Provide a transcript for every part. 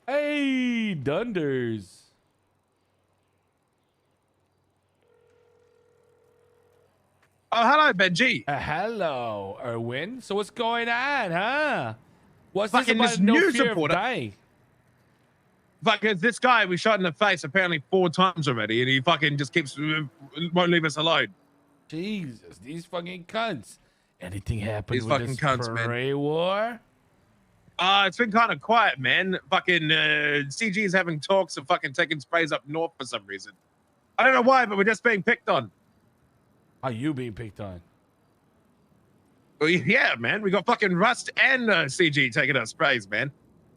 Hey, Dunders. Oh, hello, Benji. Hello, Erwin. So what's going on, huh? What's this Fucking about this no news fear of reporter. dying? Fucking this guy we shot in the face apparently 4 times already, and he fucking just won't leave us alone. Jesus, these fucking cunts. Anything happened These with fucking this cunts, man. spray war? It's been kind of quiet, man. Fucking CG is having talks of fucking taking sprays up north for some reason. I don't know why, but we're just being picked on. Are you being picked on? Well, yeah, man. We got fucking Rust and CG taking our sprays, man.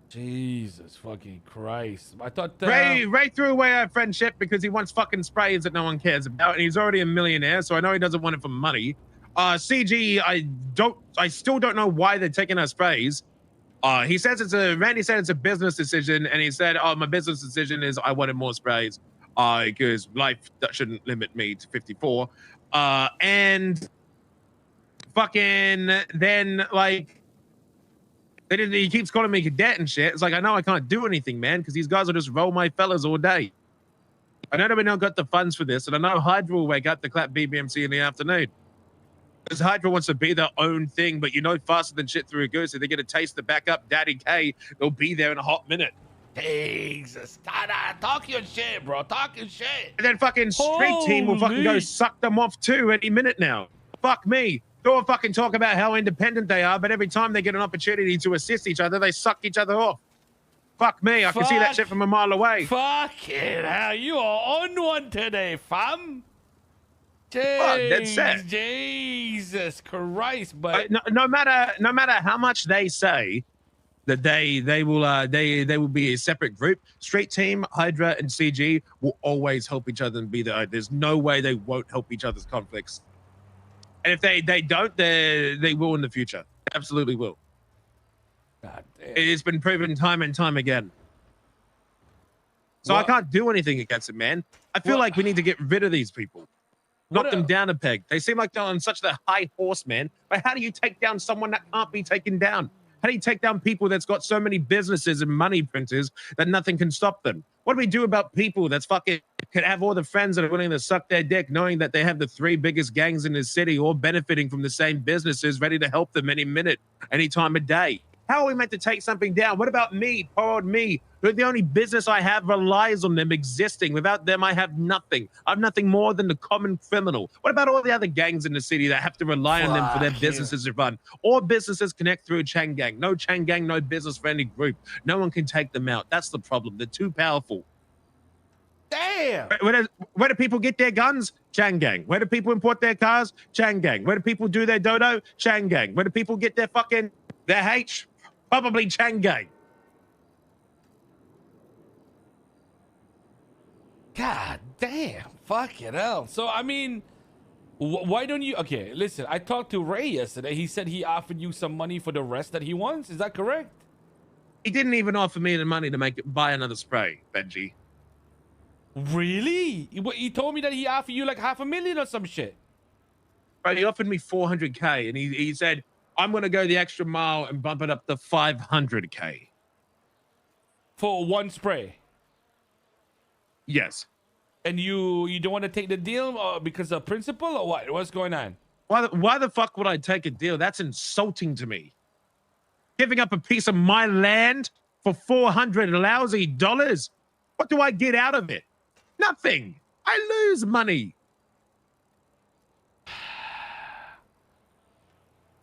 Jesus fucking Christ. I thought Ray threw away our friendship because he wants fucking sprays that no one cares about, and he's already a millionaire, so I know he doesn't want it for money. CG, I still don't know why they're taking our sprays. He says Randy said it's a business decision, and he said, my business decision is I wanted more sprays, because life shouldn't limit me to 54. And fucking then, like, he keeps calling me cadet and shit. It's like, I know I can't do anything, man, because these guys will just roll my fellas all day. I know that we don't got the funds for this, and I know Hydra will wake up to clap BBMC in the afternoon. Because Hydra wants to be their own thing, but you know faster than shit through a goose, if they get a taste the backup Daddy K, they'll be there in a hot minute. Jesus, talk your shit, bro. Talk your shit. And then fucking Street Team will fucking go suck them off too any minute now. Fuck me. They'll fucking talk about how independent they are, but every time they get an opportunity to assist each other, they suck each other off. Fuck me. I can see that shit from a mile away. Fucking hell, you are on one today, fam. That's it. Jesus Christ, but no matter how much they say that they will be a separate group, Street Team, Hydra, and CG will always help each other and be there. There's no way they won't help each other's conflicts. And if they don't, they will in the future. Absolutely will. God damn. It's been proven time and time again. So I can't do anything against it, man. I feel like we need to get rid of these people. Knock them down a peg. They seem like they're on such the high horse, man. But how do you take down someone that can't be taken down? How do you take down people that's got so many businesses and money printers that nothing can stop them? What do we do about people that's fucking can have all the friends that are willing to suck their dick, knowing that they have the 3 biggest gangs in the city, all benefiting from the same businesses, ready to help them any minute, any time of day? How are we meant to take something down? What about me, poor old me? The only business I have relies on them existing. Without them, I have nothing. I'm nothing more than the common criminal. What about all the other gangs in the city that have to rely on them for their businesses to run? All businesses connect through Chang Gang. No Chang Gang, no business for any group. No one can take them out. That's the problem. They're too powerful. Damn. Where do people get their guns? Chang Gang. Where do people import their cars? Chang Gang. Where do people do their dodo? Chang Gang. Where do people get their H? Probably Chang Gang. God damn. Fuck it hell. So, I mean, why don't you... Okay, listen. I talked to Ray yesterday. He said he offered you some money for the rest that he wants. Is that correct? He didn't even offer me the money to buy another spray, Benji. Really? He told me that he offered you like $500,000 or some shit. Bro, he offered me 400K, and he said, I'm going to go the extra mile and bump it up to 500K. For one spray? Yes. And you don't want to take the deal because of principle or what? What's going on? Why the fuck would I take a deal? That's insulting to me. Giving up a piece of my land for $400 lousy dollars? What do I get out of it? Nothing. I lose money.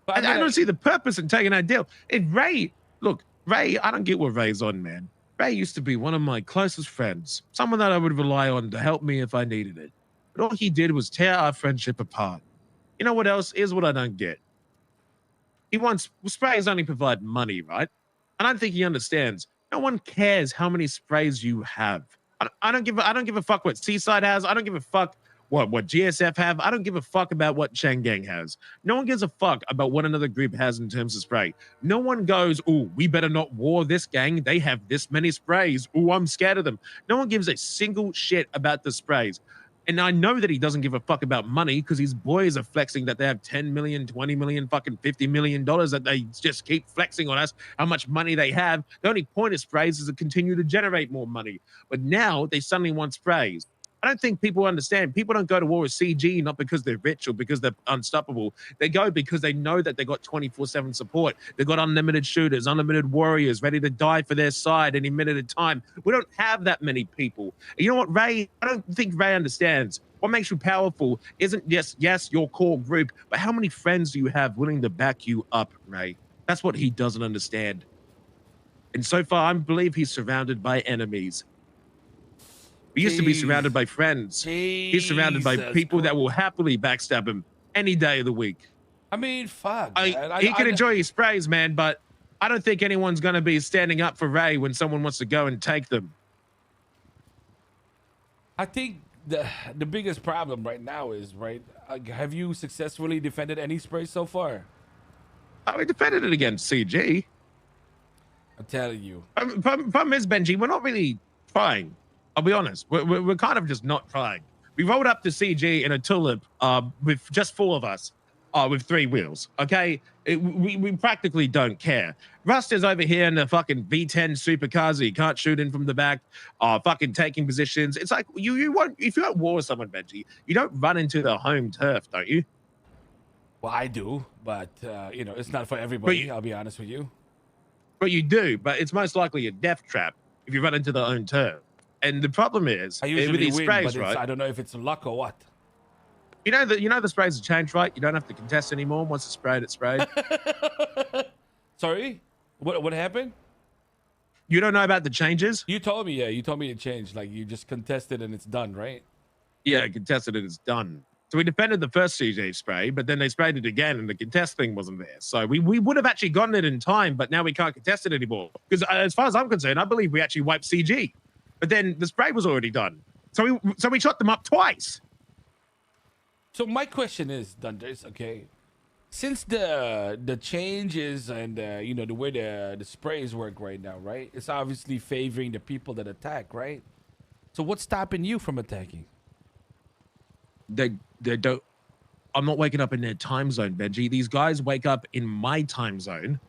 But I don't see the purpose in taking that deal. Ray, I don't get what Ray's on, man. Ray used to be one of my closest friends, someone that I would rely on to help me if I needed it. But all he did was tear our friendship apart. You know what else? Here's what I don't get. Sprays only provide money, right? And I don't think he understands. No one cares how many sprays you have. I don't give a fuck what Seaside has. I don't give a fuck what GSF have. I don't give a fuck about what Chang Gang has. No one gives a fuck about what another group has in terms of spray. No one goes, oh, we better not war this gang. They have this many sprays. Oh, I'm scared of them. No one gives a single shit about the sprays. And I know that he doesn't give a fuck about money because his boys are flexing that they have 10 million, 20 million, fucking $50 million that they just keep flexing on us, how much money they have. The only point of sprays is to continue to generate more money. But now they suddenly want sprays. I don't think people understand. People don't go to war with CG not because they're rich or because they're unstoppable. They go because they know that they got 24/7 support. They've got unlimited shooters, unlimited warriors ready to die for their side any minute at a time. We don't have that many people. You know what, Ray? I don't think Ray understands. What makes you powerful isn't yes, your core group, but how many friends do you have willing to back you up, Ray? That's what he doesn't understand. And so far, I believe he's surrounded by enemies. We used to be surrounded by friends. He's surrounded by people that will happily backstab him any day of the week. I mean, fuck. He can enjoy his sprays, man, but I don't think anyone's going to be standing up for Ray when someone wants to go and take them. I think the biggest problem right now is, right, have you successfully defended any sprays so far? We defended it against CG. I'm telling you. Problem is, Benji, we're not really trying. I'll be honest. We're kind of just not trying. We rolled up to CG in a tulip with just 4 of us with 3 wheels, okay? We practically don't care. Rust is over here in the fucking V10 supercars that you can't shoot in from the back, fucking taking positions. It's like, you won't, if you're at war with someone, Benji, you don't run into the home turf, don't you? Well, I do, but, you know, it's not for everybody, I'll be honest with you. But you do, but it's most likely a death trap if you run into the own turf. And the problem is, I usually with these win, sprays, but right? I don't know if it's luck or what. You know the sprays have changed, right? You don't have to contest anymore. Once it's sprayed, it's sprayed. Sorry? What happened? You don't know about the changes? You told me, yeah. You told me it changed. Like, you just contested and it's done, right? Yeah, contested and it's done. So we defended the first CJ spray, but then they sprayed it again and the contest thing wasn't there. So we would have actually gotten it in time, but now we can't contest it anymore. Because as far as I'm concerned, I believe we actually wiped CG. But then the spray was already done. So we shot them up twice. So my question is, Dundee, okay, since the changes and you know, the way the sprays work right now, right? It's obviously favoring the people that attack, right? So what's stopping you from attacking? They don't. I'm not waking up in their time zone, Benji. These guys wake up in my time zone,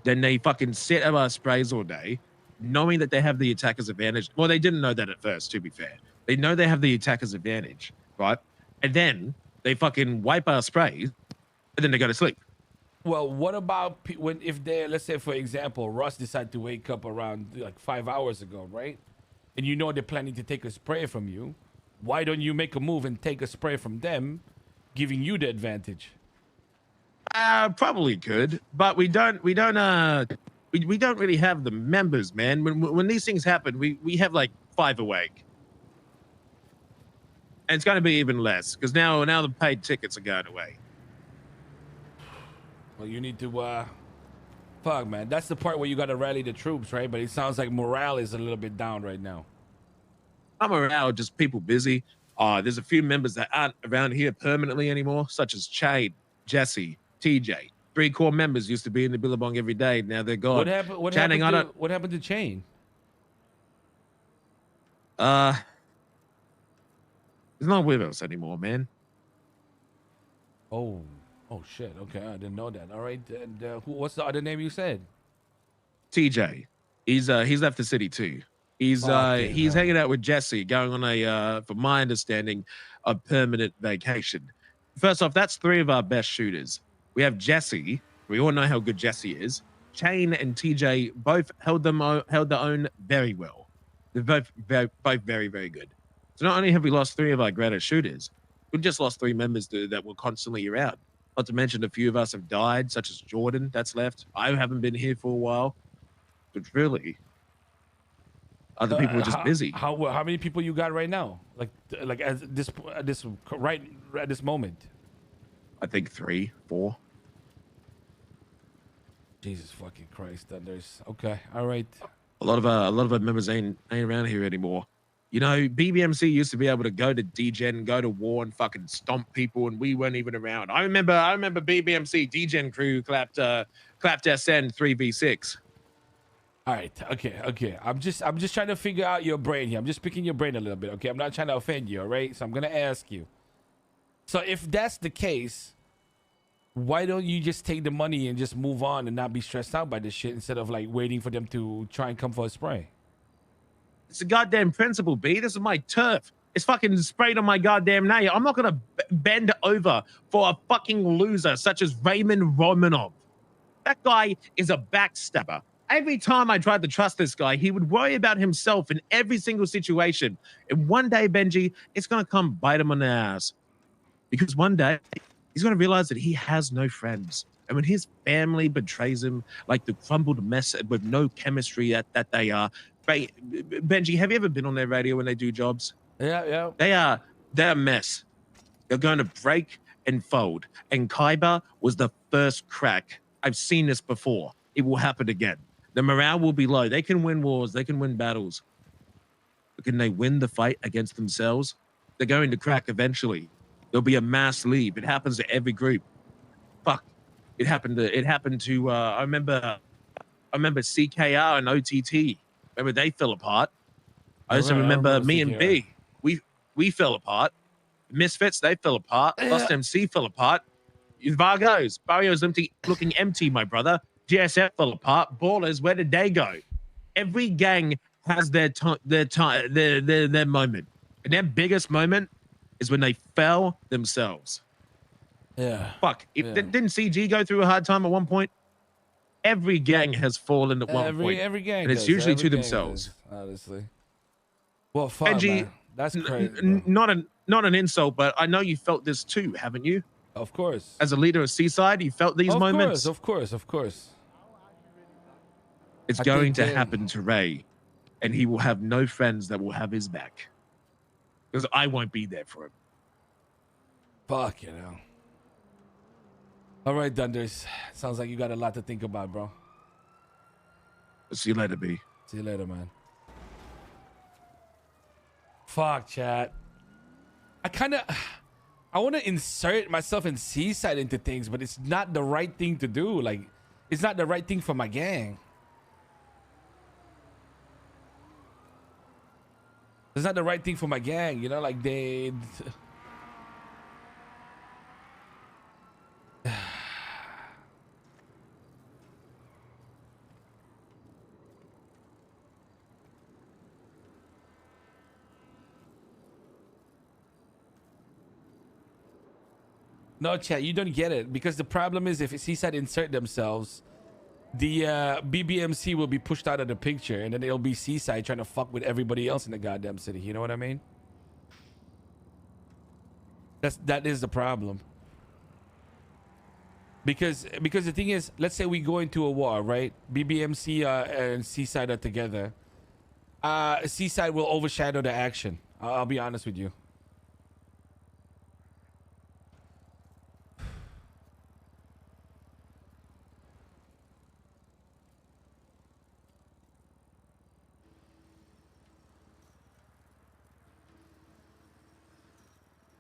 then they fucking set up our sprays all day, knowing that they have the attacker's advantage. Well, they didn't know that at first, to be fair. They know they have the attacker's advantage, right? And then they fucking wipe our sprays, and then they go to sleep. Well, what about if they, let's say, for example, Russ decided to wake up around like 5 hours ago, right? And you know they're planning to take a spray from you. Why don't you make a move and take a spray from them, giving you the advantage? Probably could, but we don't really have the members, man. When these things happen, we have like 5 awake. And it's going to be even less because now the paid tickets are going away. Well, you need to, fuck, man. That's the part where you got to rally the troops, right? But it sounds like morale is a little bit down right now. I'm around, just people busy. There's a few members that aren't around here permanently anymore, such as Chade, Jesse, TJ. 3 core members used to be in the Billabong every day. Now they're gone. What happened to Chain? He's not with us anymore, man. Oh shit. Okay, I didn't know that. All right, and what's the other name you said? TJ. He's left the city too. He's hanging out with Jesse, going on a, from my understanding, a permanent vacation. First off, that's 3 of our best shooters. We have Jesse. We all know how good Jesse is. Chain and TJ both held their own very well. They're both very, very good. So not only have we lost 3 of our greatest shooters, we've just lost 3 members that were constantly around. Not to mention a few of us have died, such as Jordan, that's left. I haven't been here for a while. But really, other people are just busy. How many people you got right now? Like at this moment? I think 3, 4. Jesus fucking Christ! Then there's okay, all right. A lot of our members ain't around here anymore. You know, BBMC used to be able to go to DGen, go to war, and fucking stomp people, and we weren't even around. I remember BBMC DGen crew clapped SN 3v6. All right. Okay. I'm just trying to figure out your brain here. I'm just picking your brain a little bit. Okay. I'm not trying to offend you. All right. So I'm gonna ask you. So if that's the case, why don't you just take the money and just move on and not be stressed out by this shit instead of like waiting for them to try and come for a spray? It's a goddamn principle, B. This is my turf. It's fucking sprayed on my goddamn nail. I'm not gonna bend over for a fucking loser such as Raymond Romanov. That guy is a backstabber. Every time I tried to trust this guy, he would worry about himself in every single situation. And one day, Benji, it's gonna come bite him on the ass. Because one day, he's gonna realize that he has no friends. And when his family betrays him, like the crumbled mess with no chemistry that they are. Benji, have you ever been on their radio when they do jobs? Yeah. They're a mess. They're going to break and fold. And Kaiba was the first crack. I've seen this before. It will happen again. The morale will be low. They can win wars. They can win battles. But can they win the fight against themselves? They're going to crack eventually. There'll be a mass leave. It happens to every group. Fuck. It happened to I remember CKR and OTT. Remember they fell apart. I also remember me and B. We fell apart. Misfits, they fell apart. Lost MC fell apart. Vargos, Barrio's looking empty, my brother. GSF fell apart. Ballers, where did they go? Every gang has their moment. And their biggest moment is when they fell themselves. Yeah. Fuck. Didn't CG go through a hard time at one point? Every gang has fallen at one point. Every gang, and it's usually to themselves. Honestly. Well, fuck, Benji, man. That's crazy. Not an insult, but I know you felt this too, haven't you? Of course. As a leader of Seaside, you felt these moments. Of course. It's going to happen to Ray, and he will have no friends that will have his back. Because I won't be there for him. Fuck, you know. All right, Dunders. Sounds like you got a lot to think about, bro. See you later, B. See you later, man. Fuck, chat. I want to insert myself in Seaside into things, but it's not the right thing to do. Like, it's not the right thing for my gang. It's not the right thing for my gang, you know, like they... No, chat, you don't get it. Because the problem is if Seaside insert themselves, the BBMC will be pushed out of the picture, and then it'll be Seaside trying to fuck with everybody else in the goddamn city. You know what I mean? That is the problem. Because the thing is, let's say we go into a war, right? BBMC and Seaside are together. Seaside will overshadow the action. I'll be honest with you.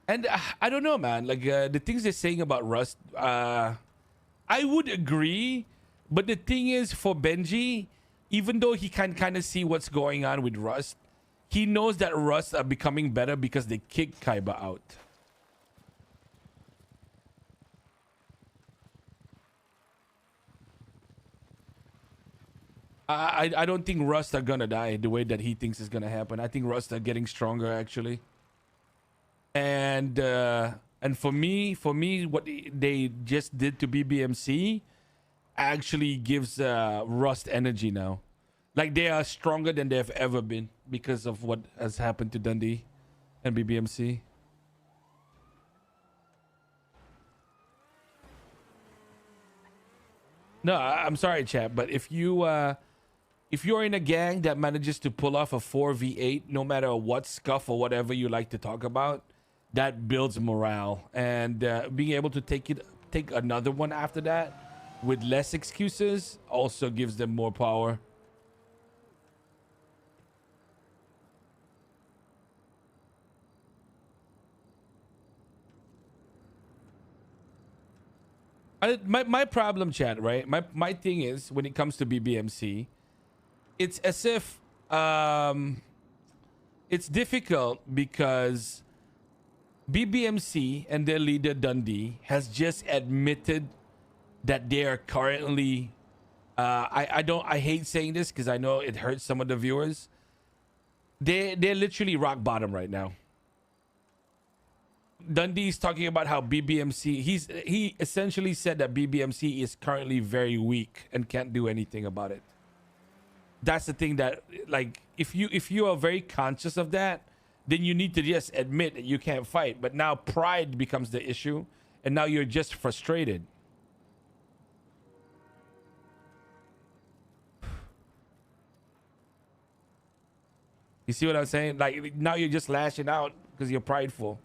And I don't know, man. Like the things they're saying about Rust, I would agree. But the thing is, for Benji, even though he can kind of see what's going on with Rust, he knows that Rust are becoming better because they kicked Kaiba out. I don't think Rust are gonna die the way that he thinks is gonna happen. I think Rust are getting stronger actually. And for me, what they just did to BBMC actually gives Rust energy now. Like they are stronger than they've ever been because of what has happened to Dundee and BBMC. No, I'm sorry, chat, but if you're in a gang that manages to pull off a 4v8, no matter what scuff or whatever you like to talk about, that builds morale, and being able to take another one after that with less excuses also gives them more power. My problem, chat, right? My thing is when it comes to BBMC, it's as if it's difficult because BBMC and their leader Dundee has just admitted that they are currently I hate saying this because I know it hurts some of the viewers. They're literally rock bottom right now. Dundee's talking about how BBMC he essentially said that BBMC is currently very weak and can't do anything about it. That's the thing that, like, if you are very conscious of that, then you need to just admit that you can't fight. But now pride becomes the issue, and now you're just frustrated. You see what I'm saying? Like, now you're just lashing out because you're prideful.